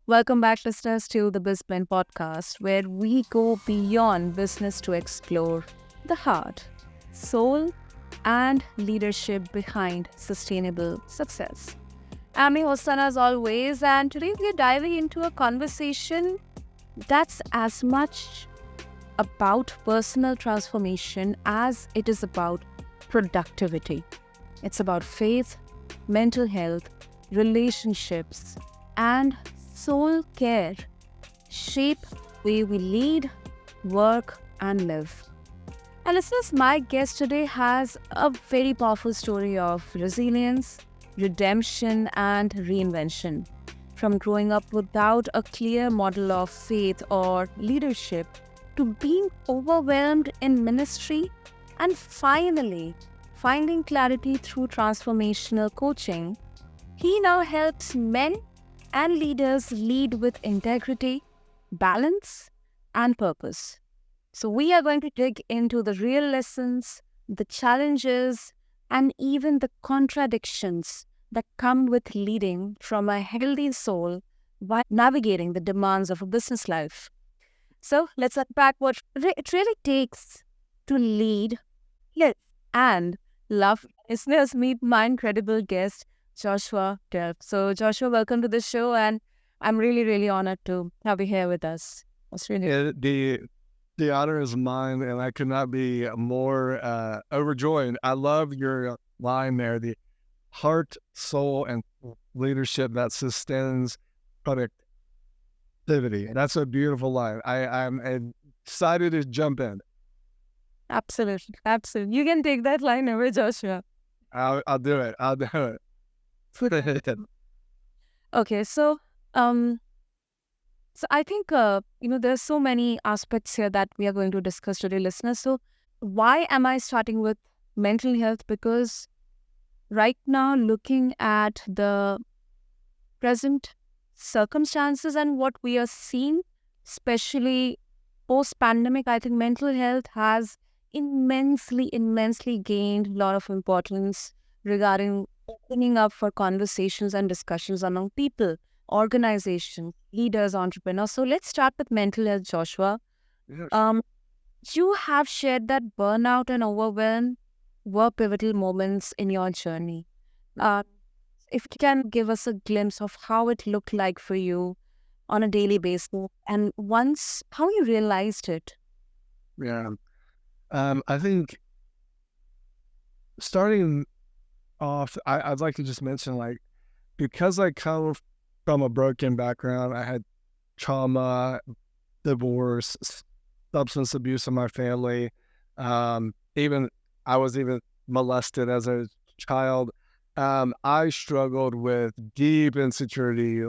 Welcome back, listeners, to the BizBlend podcast, where we go beyond business to explore the heart, soul, and leadership behind sustainable success. I'm your host, Sana, as always, and today we're diving into a conversation that's as much about personal transformation as it is about productivity. It's about faith, mental health, relationships, and soul care shape the way we lead, work, and live. And listeners, my guest today has a very powerful story of resilience, redemption, and reinvention. From growing up without a clear model of faith or leadership to being overwhelmed in ministry and finally finding clarity through transformational coaching, he now helps men and leaders lead with integrity, balance, and purpose. So, we are going to dig into the real lessons, the challenges, and even the contradictions that come with leading from a healthy soul while navigating the demands of a business life. So, let's unpack what it really takes to lead, yes, and love. Listeners, meet my incredible guest, Joshua Delp. So, Joshua, welcome to the show, and I'm really, really honored to have you here with us. It's really The honor is mine, and I could not be more overjoyed. I love your line there, the heart, soul, and leadership that sustains productivity. That's a beautiful line. I'm excited to jump in. absolutely, absolutely. You can take that line away, Joshua. I'll do it. I'll do it. Okay, um, so I think there's so many aspects here that we are going to discuss today, listeners. So, why am I starting with mental health? Because right now, looking at the present circumstances and what we are seeing, especially post pandemic, I think mental health has immensely gained a lot of importance regarding opening up for conversations and discussions among people, organizations, leaders, entrepreneurs. So let's start with mental health, Joshua. Yes. Um, you have shared that burnout and overwhelm were pivotal moments in your journey. Uh, if you can give us a glimpse of how it looked like for you on a daily basis and once how you realized it. Yeah. I think starting off, I'd like to just mention, like, because I come from a broken background, I had trauma, divorce, substance abuse in my family. Even I was even molested as a child. I struggled with deep insecurity,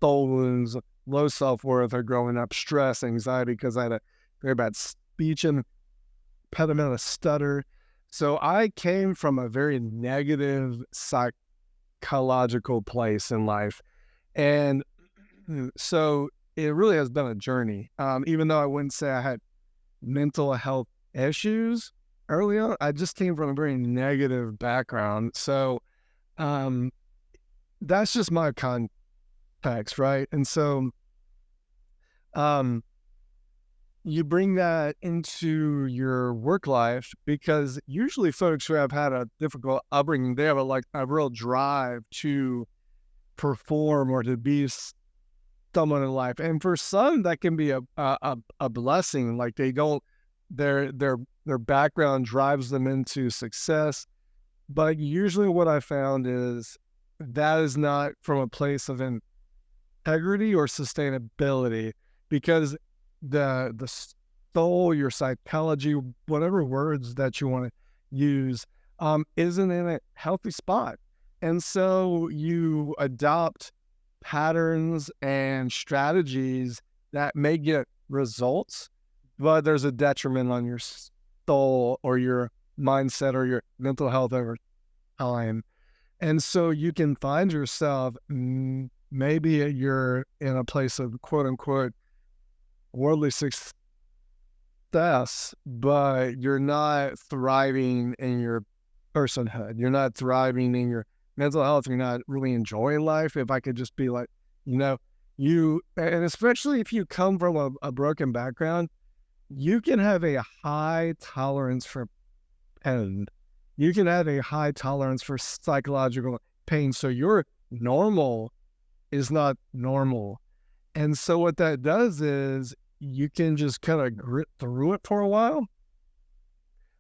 soul wounds, low self worth, or growing up, stress, anxiety, because I had a very bad speech impediment, a stutter. So I came from a very negative psychological place in life. And so it really has been a journey. Even though I wouldn't say I had mental health issues early on, I just came from a very negative background. So um, that's just my context, right? And so um, you bring that into your work life because usually folks who have had a difficult upbringing, they have a real drive to perform or to be someone in life. And for some, that can be a blessing. Like they don't their background drives them into success. But usually, what I found is that is not from a place of integrity or sustainability, because the soul, your psychology, whatever words that you want to use, isn't in a healthy spot. And so you adopt patterns and strategies that may get results, but there's a detriment on your soul or your mindset or your mental health over time. And so you can find yourself, maybe you're in a place of quote unquote worldly success, but you're not thriving in your personhood. You're not thriving in your mental health. You're not really enjoying life. If I could just be like, you know, And especially if you come from a broken background, you can have a high tolerance for pain. You can have a high tolerance for psychological pain. So your normal is not normal. And so what that does is you can just kind of grit through it for a while,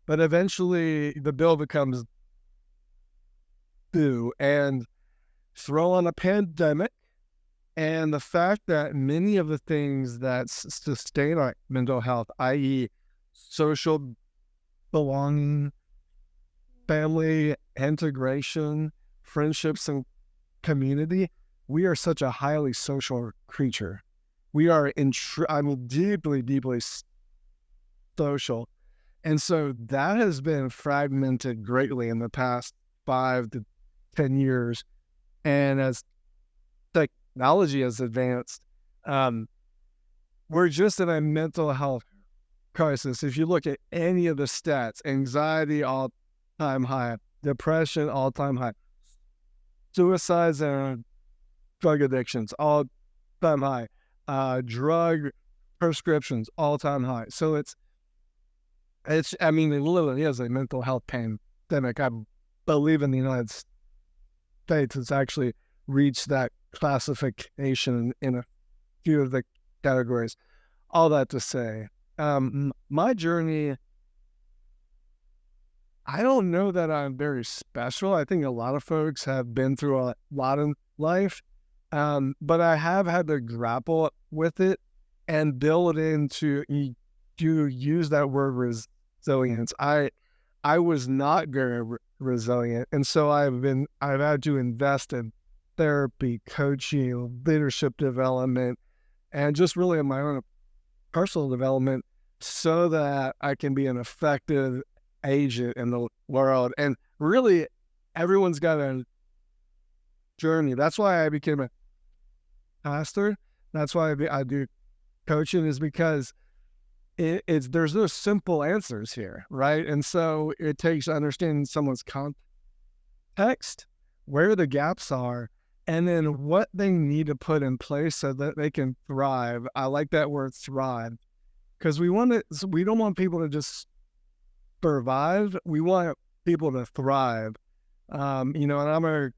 but eventually the bill becomes due. And throw on a pandemic and the fact that many of the things that sustain our mental health, i.e., social belonging, family integration, friendships, and community, we are such a highly social creature. We are deeply, deeply social. And so that has been fragmented greatly in the past 5 to 10 years. And as technology has advanced, um, we're just in a mental health crisis. If you look at any of the stats, anxiety all time high, depression all time high, suicides and drug addictions all time high, drug prescriptions all time high. So I mean, it literally is a mental health pandemic. I believe in the United States, it's actually reached that classification in a few of the categories. All that to say, my journey, I don't know that I'm very special. I think a lot of folks have been through a lot in life, but I have had to grapple with it and build into, you use that word resilience. I was not very resilient, and so I've had to invest in therapy, coaching, leadership development, and just really in my own personal development so that I can be an effective agent in the world. And really, everyone's got a journey. That's why I became a pastor. That's why I do coaching, is because there's no simple answers here, right? And so it takes understanding someone's context, where the gaps are, and then what they need to put in place so that they can thrive. I like that word thrive, because we don't want people to just survive. We want people to thrive. And I'm a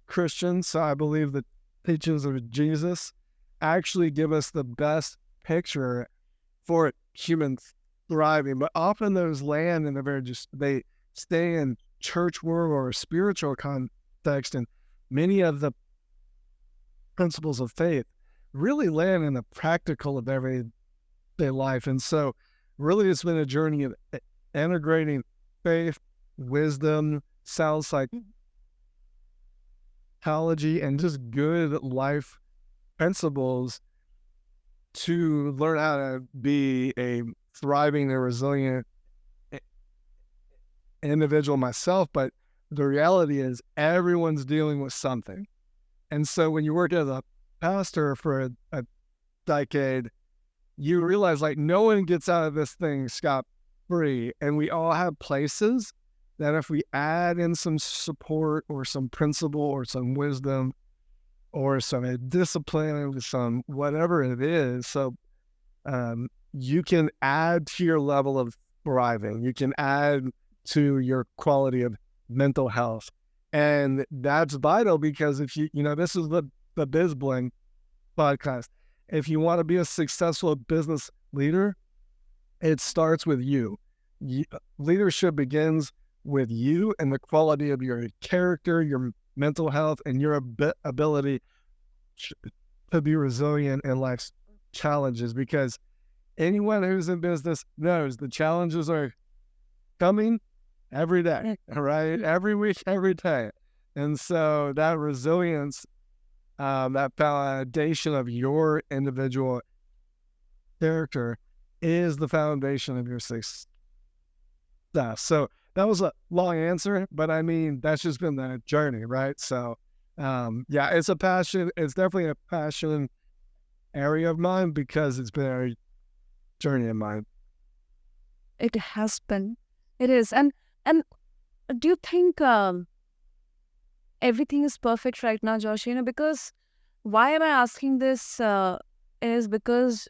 Christian, so I believe the teachings of Jesus actually give us the best picture for humans thriving. But often those land in they stay in church world or spiritual context, and many of the principles of faith really land in the practical of everyday life. And so really it's been a journey of integrating faith, wisdom, sound psychology, and just good life principles to learn how to be a thriving and resilient individual myself. But the reality is everyone's dealing with something. And so when you work as a pastor for a decade, you realize like no one gets out of this thing scot-free. And we all have places that if we add in some support or some principle or some wisdom or some discipline, some whatever it is, so you can add to your level of thriving. You can add to your quality of mental health. And that's vital, because if this is the BizBlend podcast. If you want to be a successful business leader, it starts with you. Leadership begins with you and the quality of your character, your mental health, and your ability to be resilient in life's challenges. Because anyone who's in business knows the challenges are coming every day, right? Every week, every day. And so that resilience, that foundation of your individual character is the foundation of your success. So that was a long answer, but I mean, that's just been the journey, right? So, yeah, it's a passion. It's definitely a passion area of mine because it's been a journey of mine. It has been. It is. And do you think everything is perfect right now, Josh? Because why am I asking this? Is because,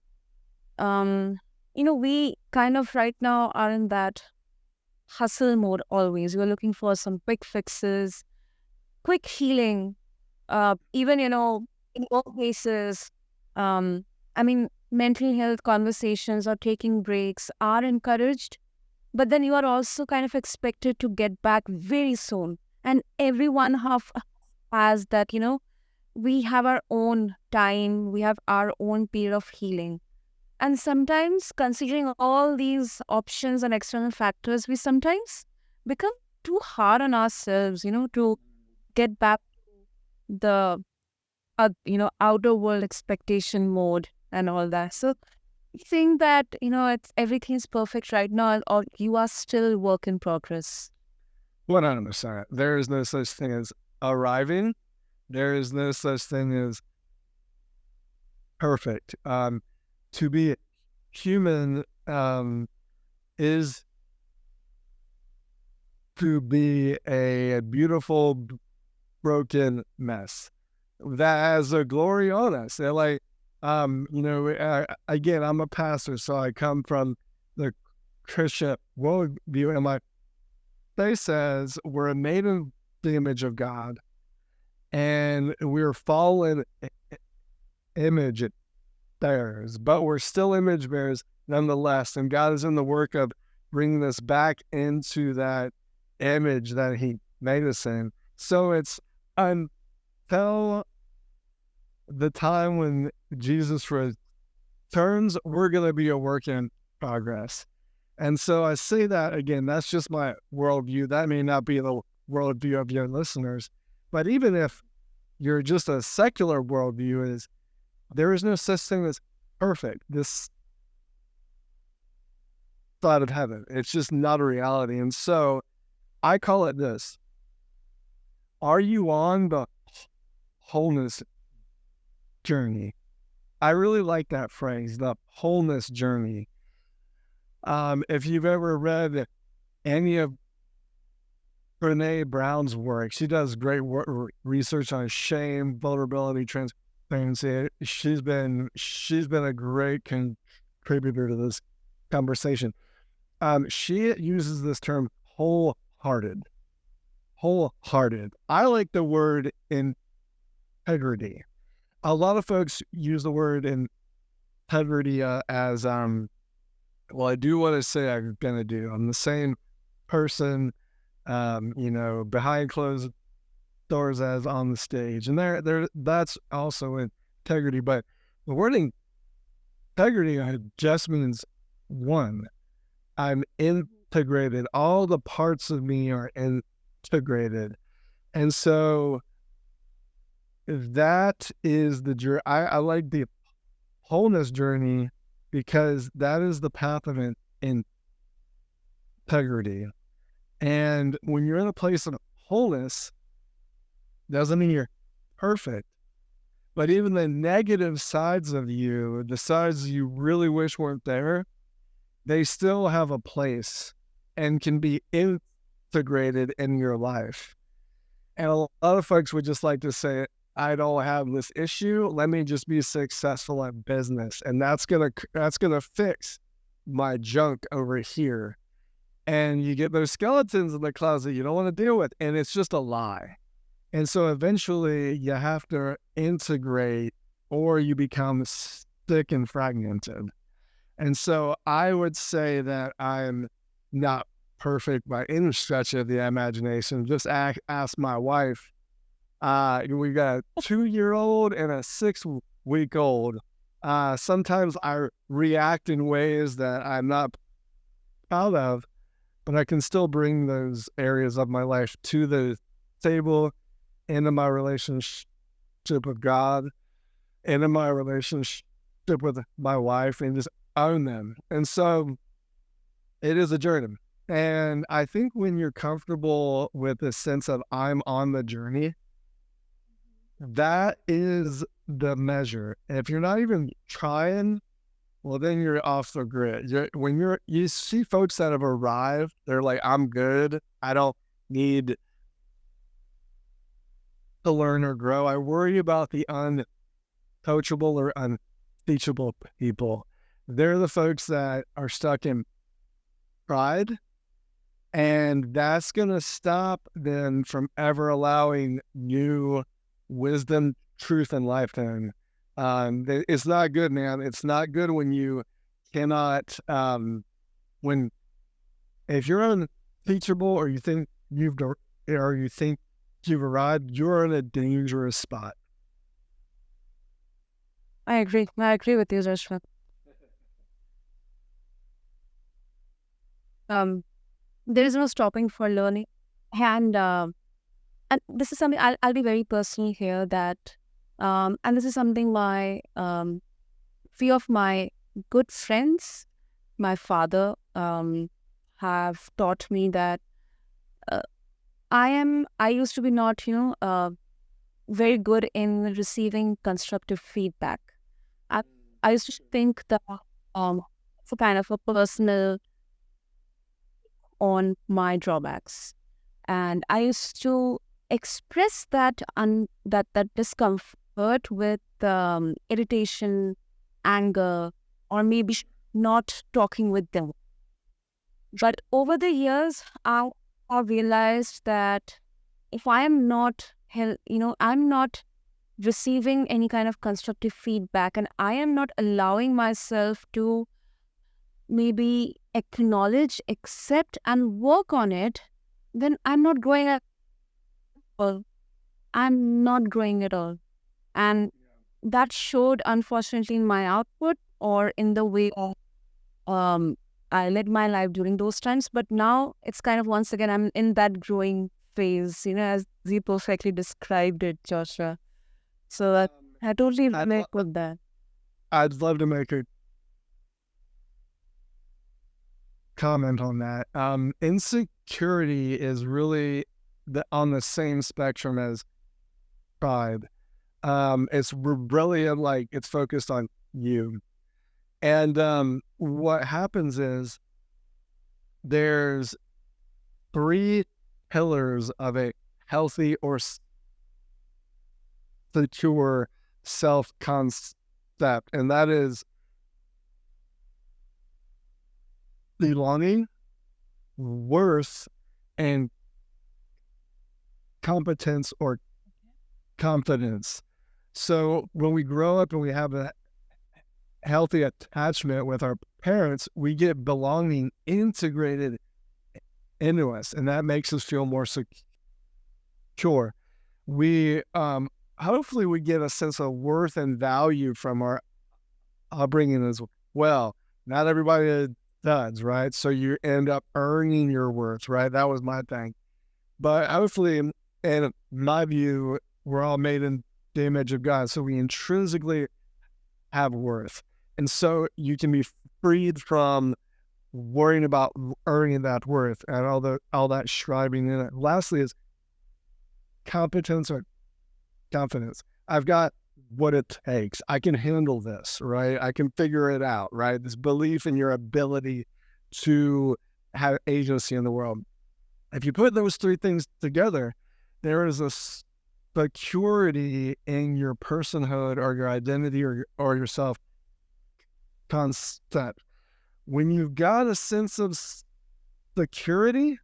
um, we kind of right now are in that hustle mode always. We're looking for some quick fixes, quick healing. Even, in all cases, I mean, mental health conversations or taking breaks are encouraged, but then you are also kind of expected to get back very soon. And everyone has that, we have our own time, we have our own period of healing. And sometimes, considering all these options and external factors, we sometimes become too hard on ourselves, to get back the, outer world expectation mode and all that. So, you think that, it's everything's perfect right now, or you are still work in progress? 100%. There is no such thing as arriving. There is no such thing as perfect. To be human is to be a beautiful broken mess that has a glory on us. And like, again, I'm a pastor, so I come from the Christian worldview, and my faith says we're made in the image of God, and we're fallen image bearers, but we're still image bearers nonetheless. And God is in the work of bringing us back into that image that He made us in. So it's until the time when Jesus returns, we're going to be a work in progress. And so I say that again, that's just my worldview. That may not be the worldview of your listeners. But even if you're just a secular worldview, is there is no such thing as perfect this side of heaven. It's just not a reality. And so I call it this. Are you on the wholeness journey? I really like that phrase, the wholeness journey. If you've ever read any of Brene Brown's work, she does great research on shame, vulnerability, transparency. She's been a great contributor to this conversation. She uses this term wholehearted. Wholehearted. I like the word integrity. A lot of folks use the word integrity as well, I do what I say I'm gonna do. I'm the same person, behind closed doors as on the stage, and that's also integrity. But the word integrity just means one. I'm integrated. All the parts of me are integrated, and so that is the journey. I like the wholeness journey because that is the path of integrity. And when you're in a place of wholeness, doesn't mean you're perfect, but even the negative sides of you, the sides you really wish weren't there, they still have a place and can be integrated in your life. And a lot of folks would just like to say, I don't have this issue. Let me just be successful at business. And that's gonna fix my junk over here. And you get those skeletons in the closet you don't want to deal with. And it's just a lie. And so eventually you have to integrate or you become sick and fragmented. And so I would say that I'm not perfect by any stretch of the imagination. Just ask my wife. We got a 2-year-old and a 6-week-old. Sometimes I react in ways that I'm not proud of, but I can still bring those areas of my life to the table, into my relationship with God, into my relationship with my wife, and just own them. And so it is a journey. And I think when you're comfortable with the sense of I'm on the journey, that is the measure. And if you're not even trying, well, then you're off the grid. You see folks that have arrived, they're like, I'm good. I don't need to learn or grow. I worry about the coachable or unteachable people. They're the folks that are stuck in pride, and that's going to stop them from ever allowing new wisdom, truth, and life to them. It's not good, man. It's not good when you cannot, when, if you're unteachable or you think you've arrived, you're in a dangerous spot. I agree. I agree with you, Joshua. There is no stopping for learning, and this is something I'll be very personal here. That and this is something my few of my good friends, my father, have taught me that uh, I used to be not very good in receiving constructive feedback. I, I used to think that it's a kind of a personal on my drawbacks, and I used to express that discomfort with irritation, anger, or maybe not talking with them. But over the years, I've realized that if I am not I'm not receiving any kind of constructive feedback, and I am not allowing myself to maybe acknowledge, accept, and work on it, then I'm not growing at all. I'm not growing at all. And that showed, unfortunately, in my output or in the way of I led my life during those times. But now it's kind of, once again, I'm in that growing phase, as you perfectly described it, Joshua. So I totally relate with that. I'd love to make a comment on that. Insecurity is really on the same spectrum as pride. It's really like it's focused on you. And what happens is there's 3 pillars of a healthy or secure self-concept, and that is belonging, worth, and competence or confidence. So when we grow up and we have a healthy attachment with our parents, we get belonging integrated into us, and that makes us feel more secure. We hopefully we get a sense of worth and value from our upbringing as well. Not everybody does, right? So you end up earning your worth, right? That was my thing. But hopefully, in my view, we're all made in the image of God, so we intrinsically have worth. And so you can be freed from worrying about earning that worth and all that striving in it. Lastly is competence or confidence. I've got what it takes. I can handle this, right? I can figure it out, right? This belief in your ability to have agency in the world. If you put those 3 things together, there is a security in your personhood or your identity or your self concept. When you've got a sense of security,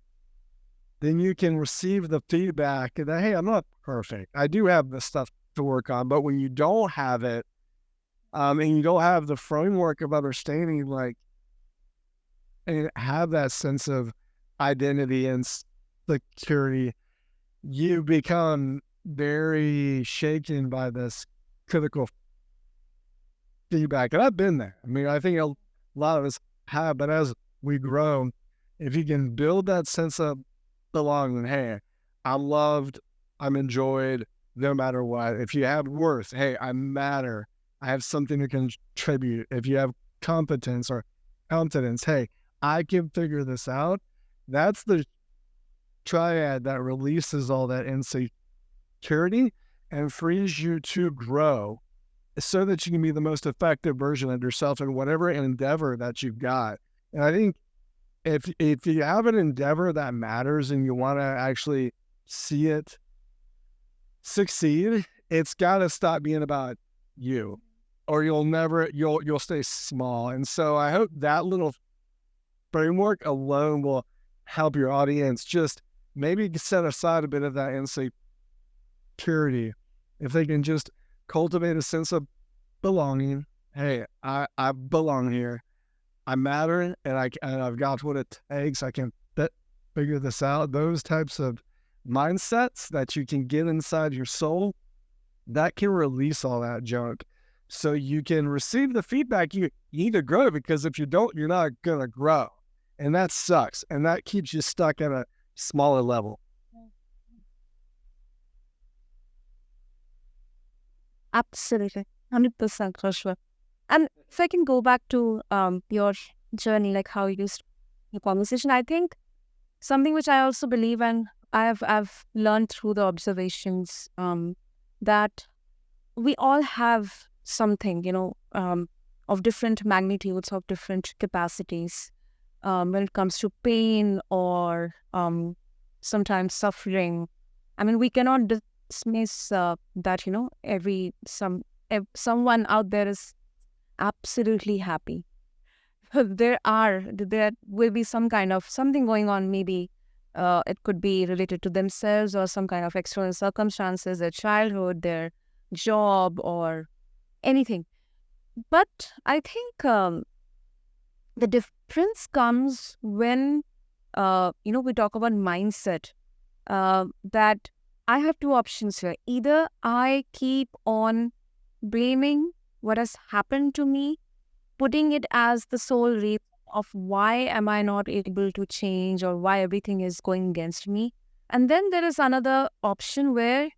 then you can receive the feedback that, hey, I'm not perfect. I do have this stuff to work on. But when you don't have it, and you don't have the framework of understanding, like, and have that sense of identity and security, you become very shaken by this critical feedback. And I've been there. I mean, I think a lot of us have, but as we grow, if you can build that sense of belonging, hey, I'm loved, I'm enjoyed, no matter what. If you have worth, hey, I matter, I have something to contribute. If you have competence or confidence, hey, I can figure this out. That's the triad that releases all that insecurity and frees you to grow so that you can be the most effective version of yourself in whatever endeavor that you've got. And I think if you have an endeavor that matters and you want to actually see it succeed, it's got to stop being about you, or you'll stay small. And so I hope that little framework alone will help your audience just maybe set aside a bit of that insecurity. If they can just cultivate a sense of belonging. Hey, I belong here. I matter, and I've got what it takes. I can figure this out. Those types of mindsets that you can get inside your soul, that can release all that junk, so you can receive the feedback you need to grow. Because if you don't, you're not gonna grow, and that sucks, and that keeps you stuck at a smaller level. Absolutely. 100%, Joshua. And if I can go back to your journey, like how you started the conversation, I think something which I also believe, and I've learned through the observations, that we all have something, of different magnitudes, of different capacities, when it comes to pain or sometimes suffering. I mean, we cannot dismiss that, someone out there is absolutely happy. There will be some kind of something going on. Maybe it could be related to themselves or some kind of external circumstances, their childhood, their job, or anything. But I think the difference comes when we talk about mindset. That I have two options here. Either I keep on blaming what has happened to me, putting it as the sole reason of why am I not able to change or why everything is going against me. And then there is another option where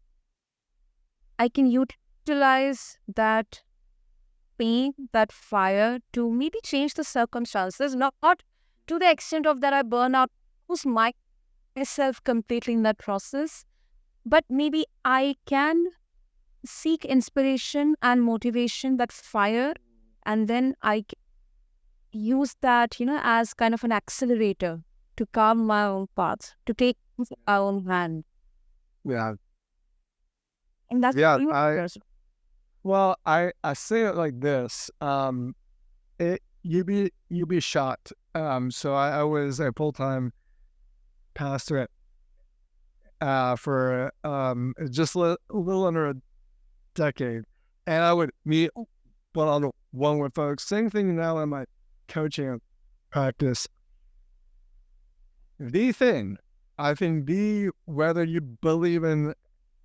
I can utilize that pain, that fire, to maybe change the circumstances, not to the extent of that I burn out, lose myself completely in that process, but maybe I can seek inspiration and motivation, that fire, and then I can use that, as kind of an accelerator to carve my own path, to take my own hand. Yeah. And that's Yeah. you. Well, I say it like this. You'd be shocked. So I was a full-time pastor for just a little under a decade, and I would meet one-on-one with folks. Same thing now in my coaching practice. The thing, I think, whether you believe in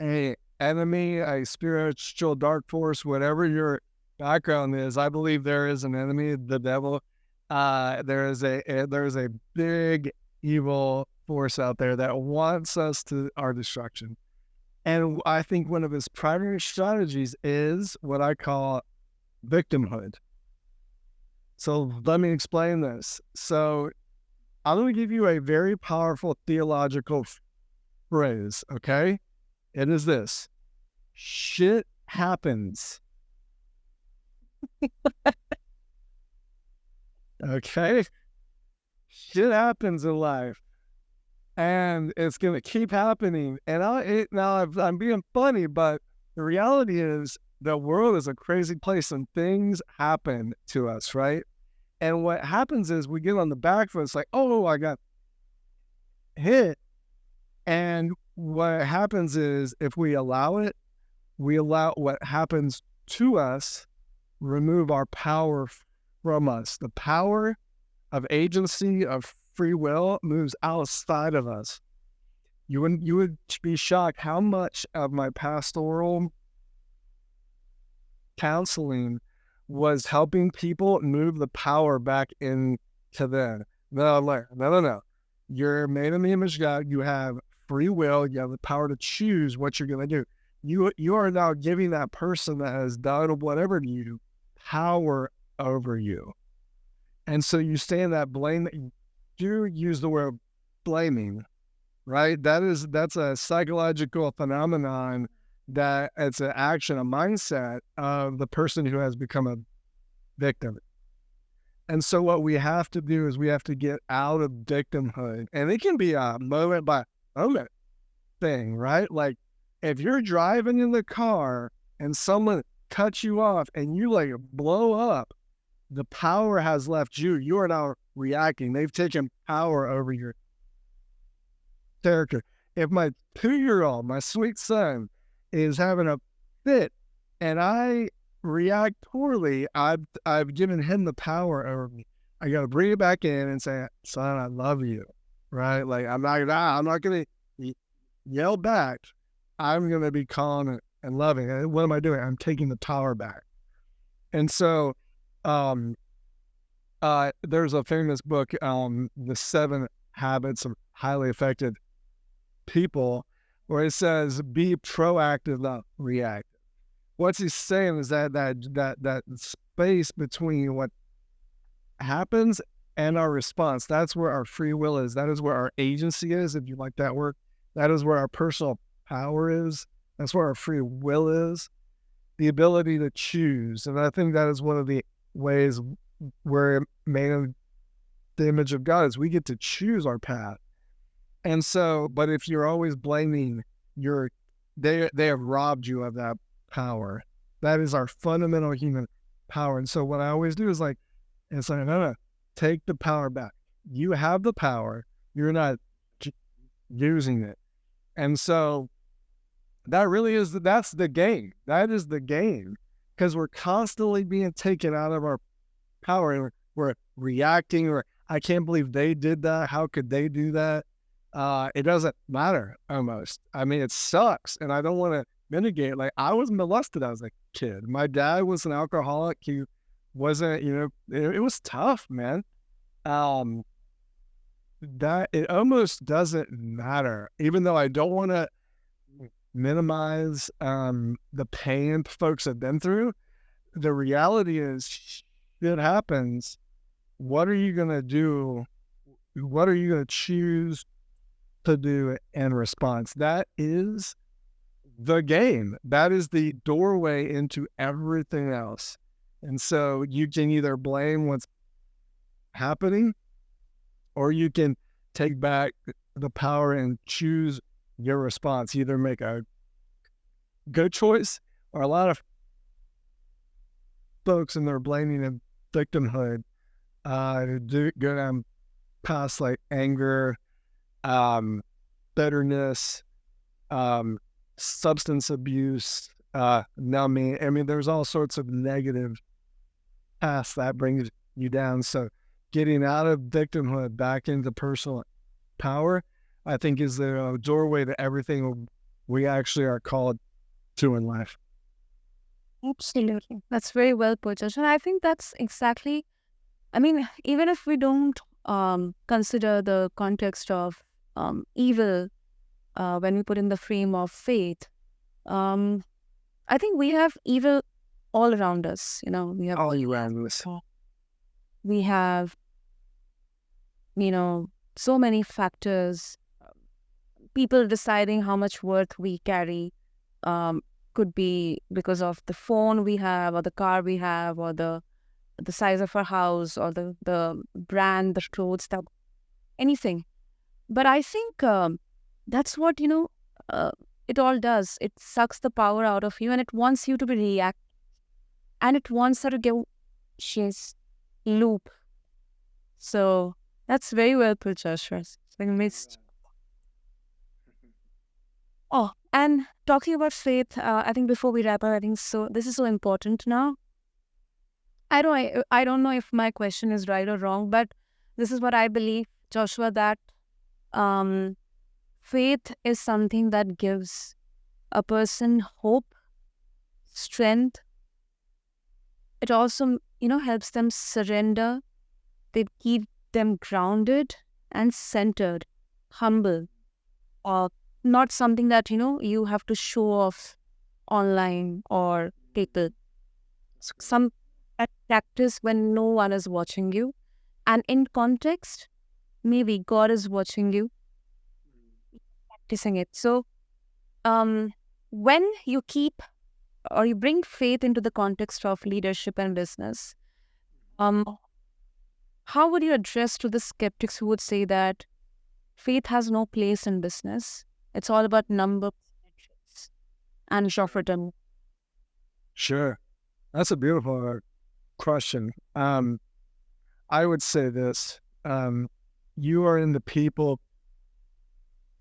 a enemy, a spiritual dark force, whatever your background is, I believe there is an enemy, the devil. There is a big evil force out there that wants us to our destruction. And I think one of his primary strategies is what I call victimhood. So let me explain this. So I'm going to give you a very powerful theological phrase, okay? It is this: shit happens. Okay? Shit happens in life. And it's going to keep happening. And I'm being funny, but the reality is the world is a crazy place and things happen to us, right? And what happens is we get on the back foot. It's like, oh, I got hit. And what happens is if we allow what happens to us, remove our power from us. The power of agency, of free will, moves outside of us. You would be shocked how much of my pastoral counseling was helping people move the power back into them. No. You're made in the image of God. You have free will. You have the power to choose what you're going to do. You are now giving that person that has done whatever to you power over you. And so you stay in that blame. You use the word blaming, right? That's a psychological phenomenon, that it's an action, a mindset of the person who has become a victim. And so what we have to do is we have to get out of victimhood. And it can be a moment by moment thing, right? Like if you're driving in the car and someone cut you off and you like blow up, the power has left you. You are now reacting. They've taken power over your character. If my 2-year-old, my sweet son, is having a fit and I react poorly, I've given him the power over me. I got to bring it back in and say, son, I love you, right? Like I'm not going to yell back. I'm going to be calm and loving. And what am I doing? I'm taking the power back. And so, there's a famous book, The 7 Habits of Highly Effective People, where it says, be proactive, not reactive. What's he saying is that space between what happens and our response, that's where our free will is. That is where our agency is, if you like that word. That is where our personal power is. That's where our free will is. The ability to choose. And I think that is one of the ways we're made in the image of God, is we get to choose our path. And so, but if you're always blaming they have robbed you of that power. That is our fundamental human power. And so what I always do is no, take the power back. You have the power. You're not using it. And so that really is, that's the game. That is the game, because we're constantly being taken out of our power and we're reacting, or I can't believe they did that. How could they do that? It doesn't matter almost. I mean, it sucks. And I don't want to mitigate. Like, I was molested as a kid. My dad was an alcoholic. He wasn't, it was tough, man. That it almost doesn't matter, even though I don't want to minimize the pain folks have been through. The reality is, it happens. What are you going to do? What are you going to choose to do in response? That is the game. That is the doorway into everything else. And so you can either blame what's happening, or you can take back the power and choose your response. Either make a good choice, or a lot of folks in their blaming and victimhood do go down past like anger, bitterness, substance abuse, numbing. I mean, there's all sorts of negative paths that brings you down. So getting out of victimhood back into personal power, I think, is the doorway to everything we actually are called to in life. Absolutely. That's very well put, Josh. And I think that's exactly, I mean, even if we don't consider the context of evil when we put in the frame of faith, I think we have evil all around us. We have all around us. We have, so many factors. People deciding how much worth we carry could be because of the phone we have, or the car we have, or the size of our house, or the brand, the clothes, anything. But I think that's what, it all does. It sucks the power out of you, and it wants you to be react, and it wants her to go chase loop. So that's very well put, Joshua. I missed. Oh, and talking about faith, I think before we wrap up, I think this is so important now. I don't know if my question is right or wrong, but this is what I believe, Joshua, that faith is something that gives a person hope, strength. It also, helps them surrender. They keep them grounded and centered, humble, or not something that, you have to show off online or people. Some practice when no one is watching you. And in context, maybe God is watching you, practicing it. So when you keep or you bring faith into the context of leadership and business, how would you address to the skeptics who would say that faith has no place in business? It's all about numbers and profit. Sure. That's a beautiful question. I would say this. You are in the people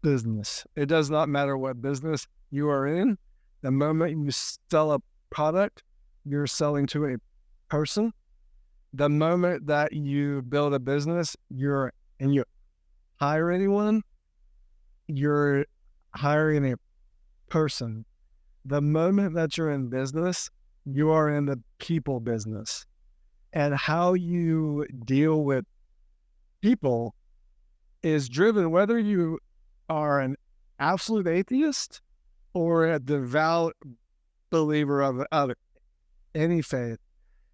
business. It does not matter what business you are in. The moment you sell a product, you're selling to a person. The moment that you build a business, you hire anyone, you're hiring a person. The moment that you're in business, you are in the people business. And how you deal with people is driven whether you are an absolute atheist or a devout believer of any faith.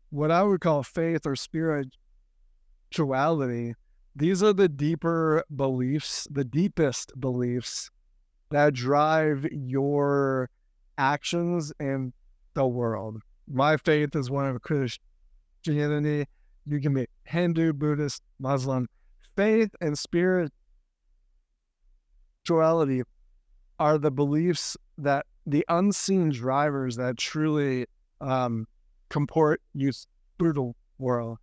What I would call faith or spirituality, these are the deeper beliefs, the deepest beliefs that drive your actions in the world. My faith is one of Christianity. You can be Hindu, Buddhist, Muslim. Faith and spirituality are the beliefs that the unseen drivers that truly comport you through the world.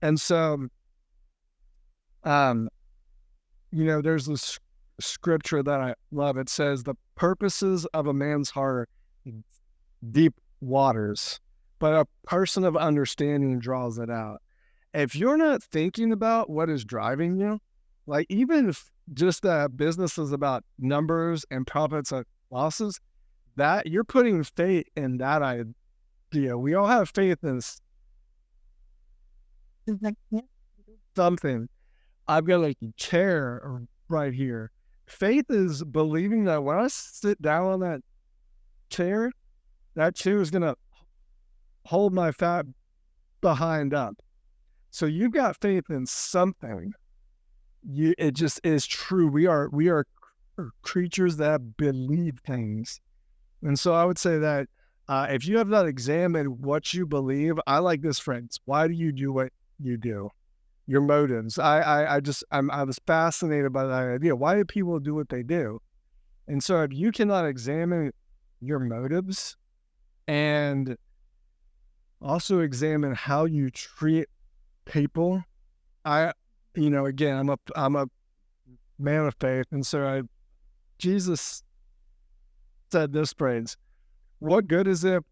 And so, um, there's this scripture that I love. It says, the purposes of a man's heart are deep waters, but a person of understanding draws it out. If you're not thinking about what is driving you, like even if just that business is about numbers and profits and losses, that you're putting faith in that idea. We all have faith in something. I've got like a chair right here. Faith is believing that when I sit down on that chair is going to hold my fat behind up. So you've got faith in something. It just is true. We are creatures that believe things. And so I would say that if you have not examined what you believe, I like this phrase. Why do you do what you do? Your motives. I was fascinated by that idea. Why do people do what they do? And so if you cannot examine your motives and also examine how you treat people, again, I'm a man of faith, and so Jesus said this phrase: "What good is it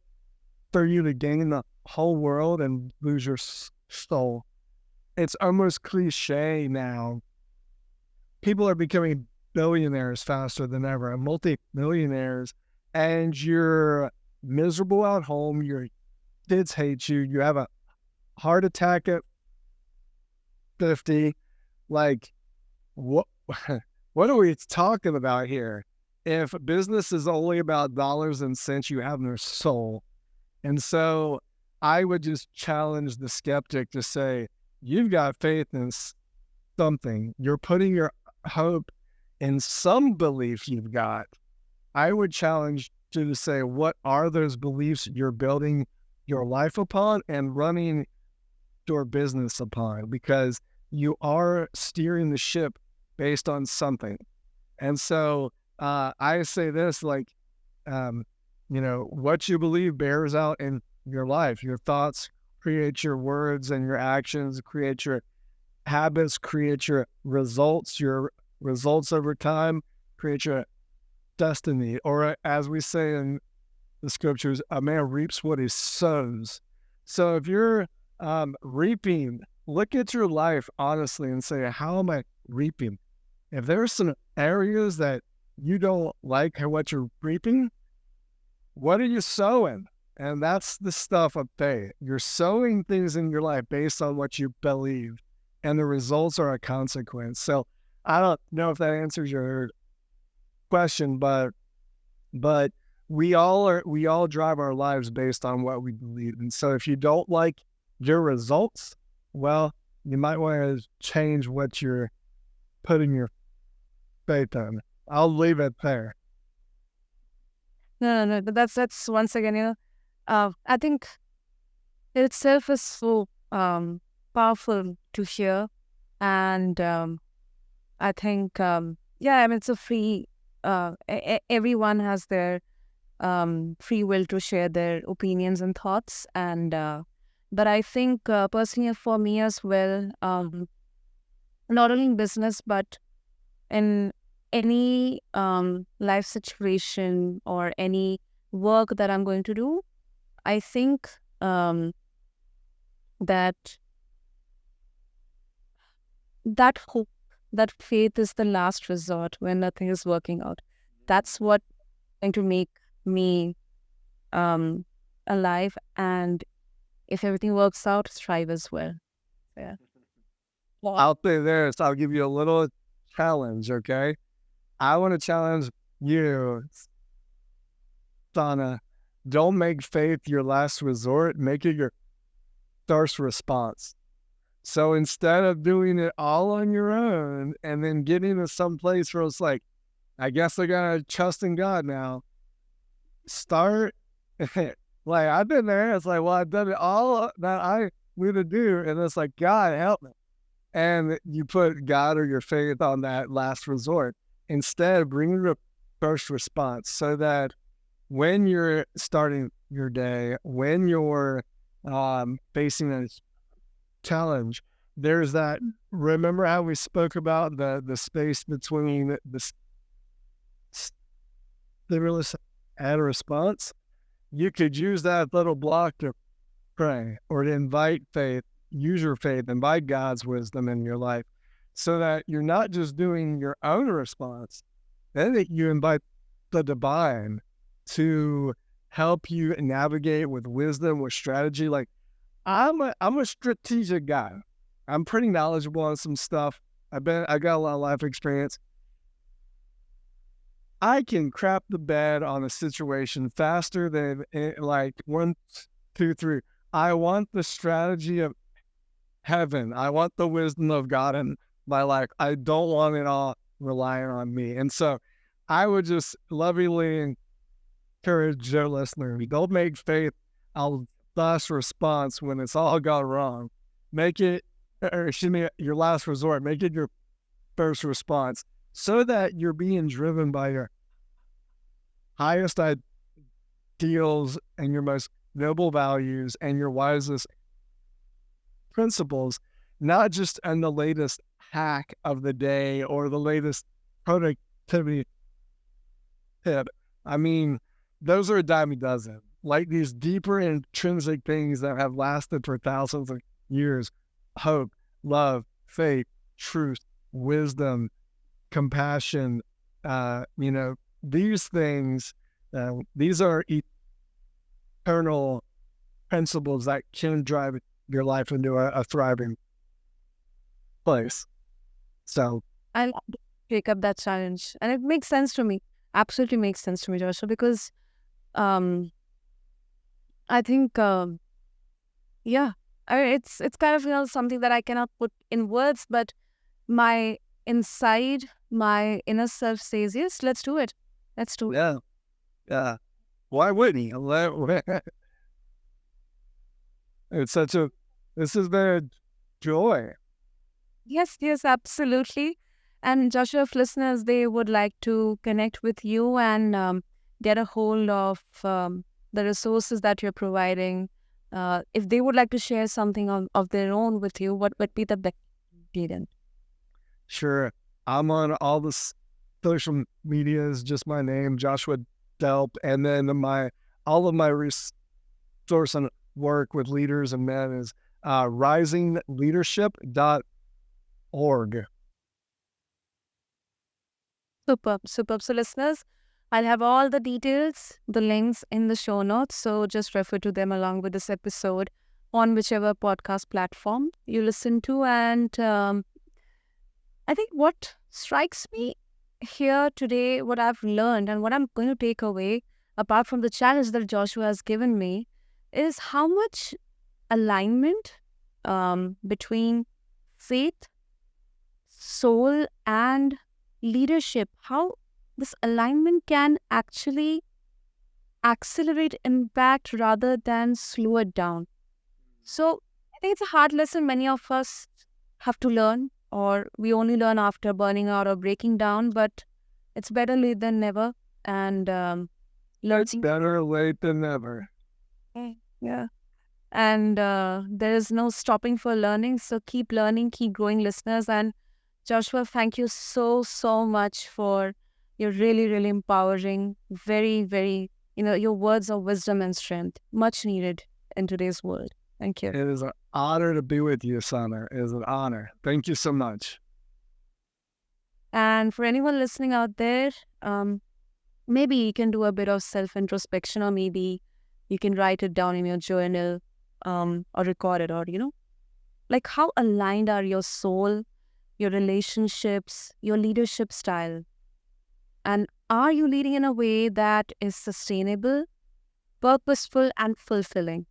for you to gain the whole world and lose your soul?" It's almost cliche now. People are becoming billionaires faster than ever, and multi-millionaires, and you're miserable at home. Your kids hate you. You have a heart attack at 50. Like, what? What are we talking about here? If business is only about dollars and cents, you have no soul. And so I would just challenge the skeptic to say, you've got faith in something. You're putting your hope in some belief you've got. I would challenge you to say, what are those beliefs you're building your life upon and running your business upon? Because you are steering the ship based on something. And so I say this, like, what you believe bears out in your life. Your thoughts create your words, and your actions create your habits, create your results over time, create your destiny. Or as we say in the scriptures, a man reaps what he sows. So if you're reaping, look at your life honestly and say, how am I reaping? If there's some areas that you don't like what you're reaping, what are you sowing? And that's the stuff of faith. You're sowing things in your life based on what you believe, and the results are a consequence. So I don't know if that answers your question, but we all drive our lives based on what we believe. And so if you don't like your results, well, you might want to change what you're putting your faith on. I'll leave it there. No. But that's once again, I think it itself is so powerful to hear, and I think, yeah, I mean, it's a free. Everyone has their free will to share their opinions and thoughts. And but I think personally for me as well, not only in business but in any life situation or any work that I'm going to do, I think that that hope, that faith is the last resort when nothing is working out. That's what going to make me um, alive, and if everything works out, thrive as well. Yeah. I'll say this. I'll give you a little challenge, okay? I want to challenge you, Sana. Don't make faith your last resort. Make it your first response. So instead of doing it all on your own and then getting to some place where it's like, I guess I gotta trust in God now. Start like I've been there. It's like, well, I've done it all that I need to do, and it's like, God help me. And you put God or your faith on that last resort. Instead, bring your first response so that when you're starting your day, when you're facing a challenge, there's that. Remember how we spoke about the space between the stimulus and a response? You could use that little block to pray or to invite faith, use your faith, invite God's wisdom in your life so that you're not just doing your own response, then that you invite the divine to help you navigate with wisdom, with strategy. Like I'm a strategic guy. I'm pretty knowledgeable on some stuff. I got a lot of life experience. I can crap the bed on a situation faster than like 1, 2, 3. I want the strategy of heaven. I want the wisdom of God in my life. I don't want it all relying on me. And so I would just lovingly encourage your listener, don't make faith a last response when it's all gone wrong. Make it, or excuse me, your last resort. Make it your first response so that you're being driven by your highest ideals and your most noble values and your wisest principles, not just in the latest hack of the day or the latest productivity tip. I mean, those are a dime a dozen. Like these deeper intrinsic things that have lasted for thousands of years: hope, love, faith, truth, wisdom, compassion. These things, these are eternal principles that can drive your life into a thriving place. So I'll take up that challenge, and it makes sense to me. Absolutely makes sense to me, Joshua, because um, I think yeah, it's kind of something that I cannot put in words, but my inside, my inner self says yes. Let's do it. Let's do it. yeah. Why wouldn't he? This has been a joy. Yes, absolutely. And Joshua, if listeners, they would like to connect with you and get a hold of the resources that you're providing, if they would like to share something of their own with you, what would be the best ingredient? Sure. I'm on all the social medias, just my name, Joshua Delp, and then all of my resource and work with leaders and men is risingleadership.org. Superb. So, listeners, I'll have all the details, the links in the show notes. So, just refer to them along with this episode on whichever podcast platform you listen to. And I think what strikes me here today, what I've learned and what I'm going to take away, apart from the challenge that Joshua has given me, is how much alignment between faith, soul, and leadership, how this alignment can actually accelerate impact rather than slow it down. So I think it's a hard lesson many of us have to learn, or we only learn after burning out or breaking down, but it's better late than never. And It's learning. better late than never. Yeah. And there is no stopping for learning. So keep learning, keep growing, listeners. And Joshua, thank you so much for your really, really empowering, very, your words of wisdom and strength, much needed in today's world. Thank you. It is an honor to be with you, Summer. It is an honor. Thank you so much. And for anyone listening out there, maybe you can do a bit of self introspection, or maybe you can write it down in your journal, or record it, or, like, how aligned are your soul, your relationships, your leadership style? And are you leading in a way that is sustainable, purposeful, and fulfilling?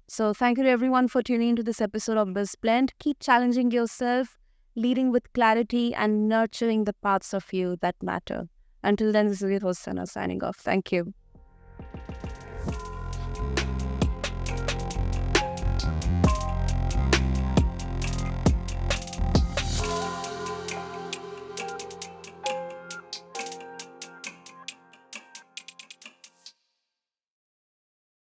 So, thank you to everyone for tuning into this episode of BizBlend. Keep challenging yourself, leading with clarity, and nurturing the parts of you that matter. Until then, this is your host, Sana, signing off. Thank you.